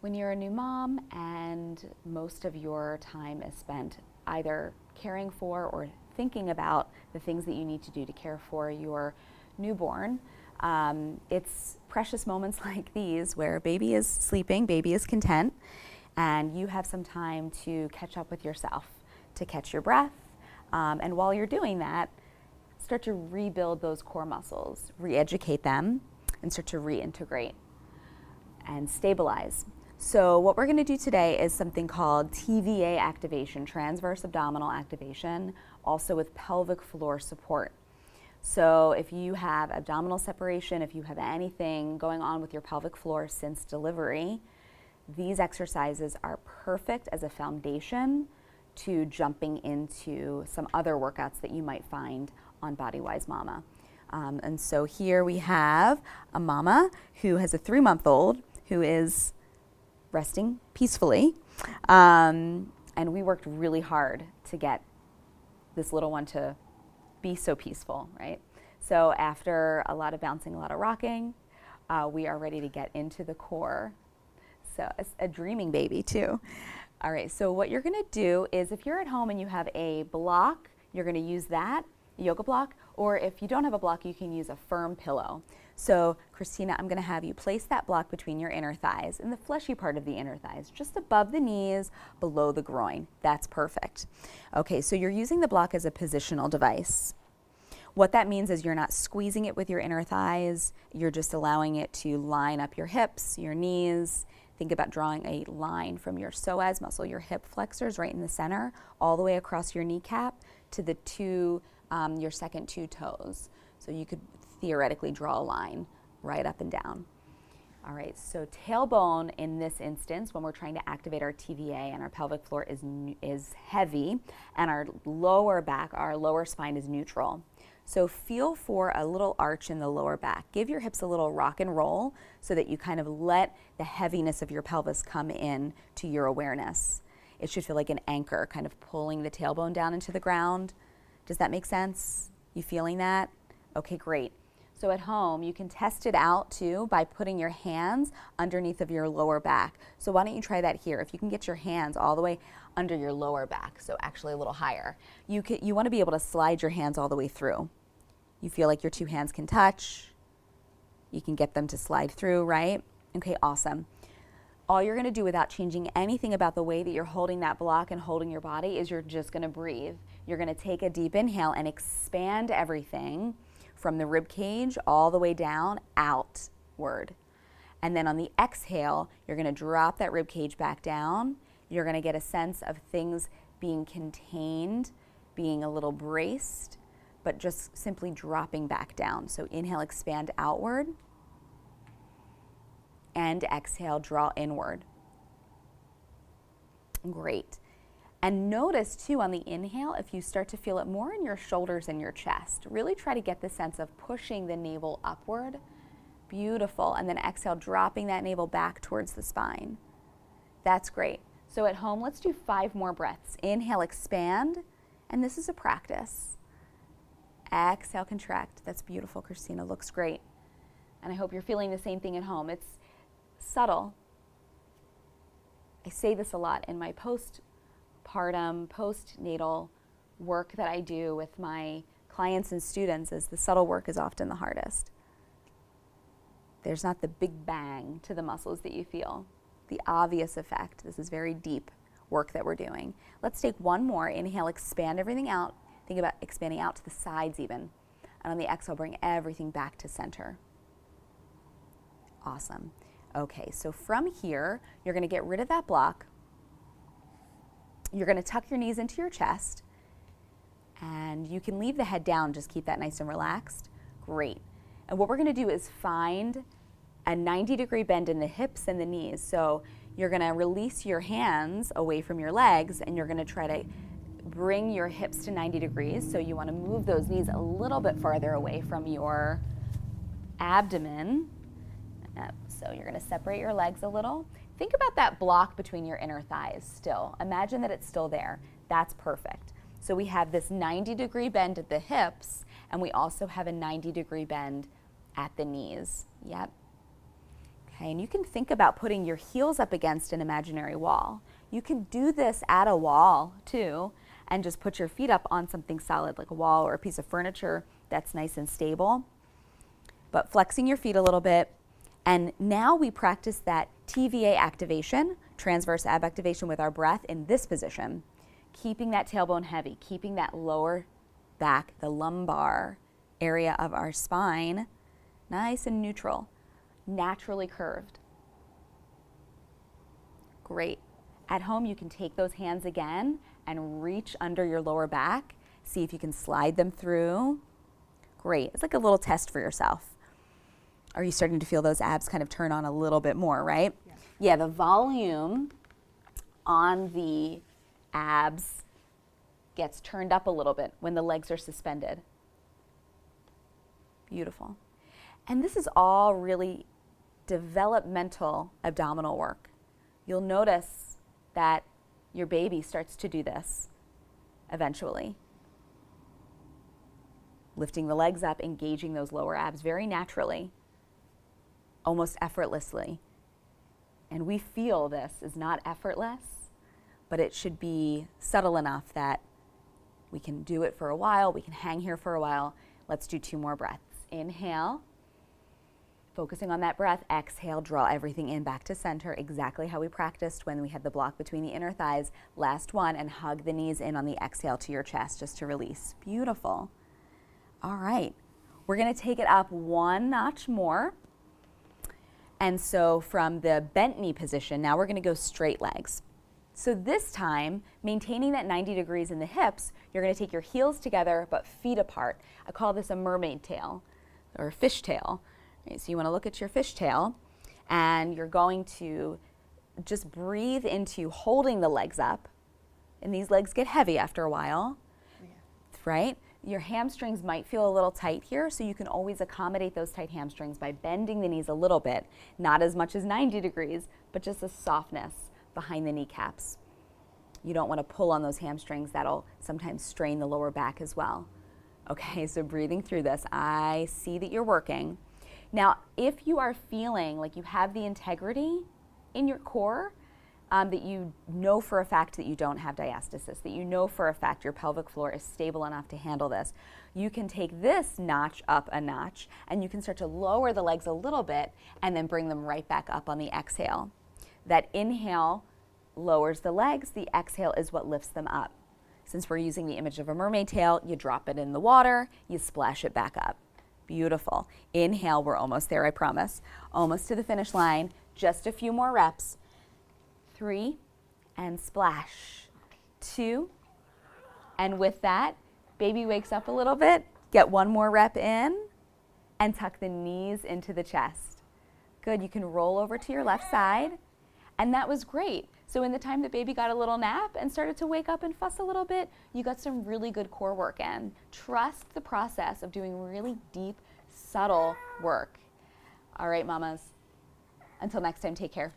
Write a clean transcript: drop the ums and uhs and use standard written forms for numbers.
When you're a new mom and most of your time is spent either caring for or thinking about the things that you need to do to care for your newborn, it's precious moments like these where baby is sleeping, baby is content, and you have some time to catch up with yourself, to catch your breath. And while you're doing that, start to rebuild those core muscles, re-educate them, and start to reintegrate and stabilize. So what we're going to do today is something called TVA activation, transverse abdominal activation, also with pelvic floor support. So if you have abdominal separation, if you have anything going on with your pelvic floor since delivery, these exercises are perfect as a foundation to jumping into some other workouts that you might find on Bodywise Mama. And so here we have a mama who has a 3-month-old who is resting peacefully. And we worked really hard to get this little one to be so peaceful, right? So after a lot of bouncing, a lot of rocking, we are ready to get into the core. So a dreaming baby too. All right, so what you're gonna do is if you're at home and you have a block, you're gonna use that, yoga block, or if you don't have a block, you can use a firm pillow. So Christina, I'm gonna have you place that block between your inner thighs, in the fleshy part of the inner thighs, just above the knees, below the groin. That's perfect. Okay, so you're using the block as a positional device. What that means is you're not squeezing it with your inner thighs, you're just allowing it to line up your hips, your knees. Think about drawing a line from your psoas muscle, your hip flexors right in the center, all the way across your kneecap to the your second 2 toes. So you could theoretically draw a line right up and down. All right, so tailbone in this instance, when we're trying to activate our TVA and our pelvic floor is heavy, and our lower back, our lower spine is neutral. So feel for a little arch in the lower back. Give your hips a little rock and roll so that you kind of let the heaviness of your pelvis come in to your awareness. It should feel like an anchor, kind of pulling the tailbone down into the ground. Does that make sense? You feeling that? Okay, great. So at home, you can test it out too by putting your hands underneath of your lower back. So why don't you try that here? If you can get your hands all the way under your lower back, so actually a little higher. You want to be able to slide your hands all the way through. You feel like your 2 hands can touch. You can get them to slide through, right? Okay, awesome. All you're gonna do without changing anything about the way that you're holding that block and holding your body is you're just gonna breathe. You're gonna take a deep inhale and expand everything from the rib cage all the way down, outward. And then on the exhale, you're gonna drop that rib cage back down. You're gonna get a sense of things being contained, being a little braced, but just simply dropping back down. So inhale, expand outward, and exhale, draw inward. Great. And notice too on the inhale, if you start to feel it more in your shoulders and your chest, really try to get the sense of pushing the navel upward. Beautiful. And then exhale, dropping that navel back towards the spine. That's great. So at home, let's do 5 more breaths. Inhale, expand, and this is a practice. Exhale, contract. That's beautiful, Christina. Looks great. And I hope you're feeling the same thing at home. It's subtle. I say this a lot in my postpartum, postnatal work that I do with my clients and students, is the subtle work is often the hardest. There's not the big bang to the muscles that you feel, the obvious effect. This is very deep work that we're doing. Let's take 1 more. Inhale, expand everything out. Think about expanding out to the sides even. And on the exhale, bring everything back to center. Awesome. Okay, so from here, you're gonna get rid of that block. You're gonna tuck your knees into your chest. And you can leave the head down, just keep that nice and relaxed. Great. And what we're gonna do is find a 90-degree bend in the hips and the knees. So you're gonna release your hands away from your legs, and you're gonna try to bring your hips to 90 degrees. So you want to move those knees a little bit farther away from your abdomen. So you're going to separate your legs a little. Think about that block between your inner thighs still. Imagine that it's still there. That's perfect. So we have this 90-degree bend at the hips, and we also have a 90-degree bend at the knees. Yep. Okay, and you can think about putting your heels up against an imaginary wall. You can do this at a wall too, and just put your feet up on something solid like a wall or a piece of furniture that's nice and stable. But flexing your feet a little bit. And now we practice that TVA activation, transverse ab activation with our breath in this position, keeping that tailbone heavy, keeping that lower back, the lumbar area of our spine, nice and neutral, naturally curved. Great. At home, you can take those hands again and reach under your lower back. See if you can slide them through. Great. It's like a little test for yourself. Are you starting to feel those abs kind of turn on a little bit more, right? Yeah, the volume on the abs gets turned up a little bit when the legs are suspended. Beautiful. And this is all really developmental abdominal work. You'll notice that your baby starts to do this eventually. Lifting the legs up, engaging those lower abs very naturally, almost effortlessly. And we feel this is not effortless, but it should be subtle enough that we can do it for a while, we can hang here for a while. Let's do 2 more breaths. Inhale, focusing on that breath. Exhale, draw everything in back to center, exactly how we practiced when we had the block between the inner thighs. Last one, and hug the knees in on the exhale to your chest just to release. Beautiful. All right, we're gonna take it up 1 notch more. And so from the bent knee position, now we're gonna go straight legs. So this time, maintaining that 90 degrees in the hips, you're gonna take your heels together but feet apart. I call this a mermaid tail or fish tail. Right, so you wanna look at your fish tail and you're going to just breathe into holding the legs up. And these legs get heavy after a while, right? Your hamstrings might feel a little tight here, so you can always accommodate those tight hamstrings by bending the knees a little bit, not as much as 90 degrees, but just a softness behind the kneecaps. You don't want to pull on those hamstrings. That'll sometimes strain the lower back as well. Okay, so breathing through this, I see that you're working. Now, if you are feeling like you have the integrity in your core, that you know for a fact that you don't have diastasis, that you know for a fact your pelvic floor is stable enough to handle this, you can take this notch up a notch and you can start to lower the legs a little bit and then bring them right back up on the exhale. That inhale lowers the legs, the exhale is what lifts them up. Since we're using the image of a mermaid tail, you drop it in the water, you splash it back up. Beautiful. Inhale, we're almost there, I promise. Almost to the finish line, just a few more reps. 3, and splash. 2, and with that, baby wakes up a little bit, get 1 more rep in, and tuck the knees into the chest. Good, you can roll over to your left side, and that was great. So in the time that baby got a little nap and started to wake up and fuss a little bit, you got some really good core work in. Trust the process of doing really deep, subtle work. All right, mamas, until next time, take care.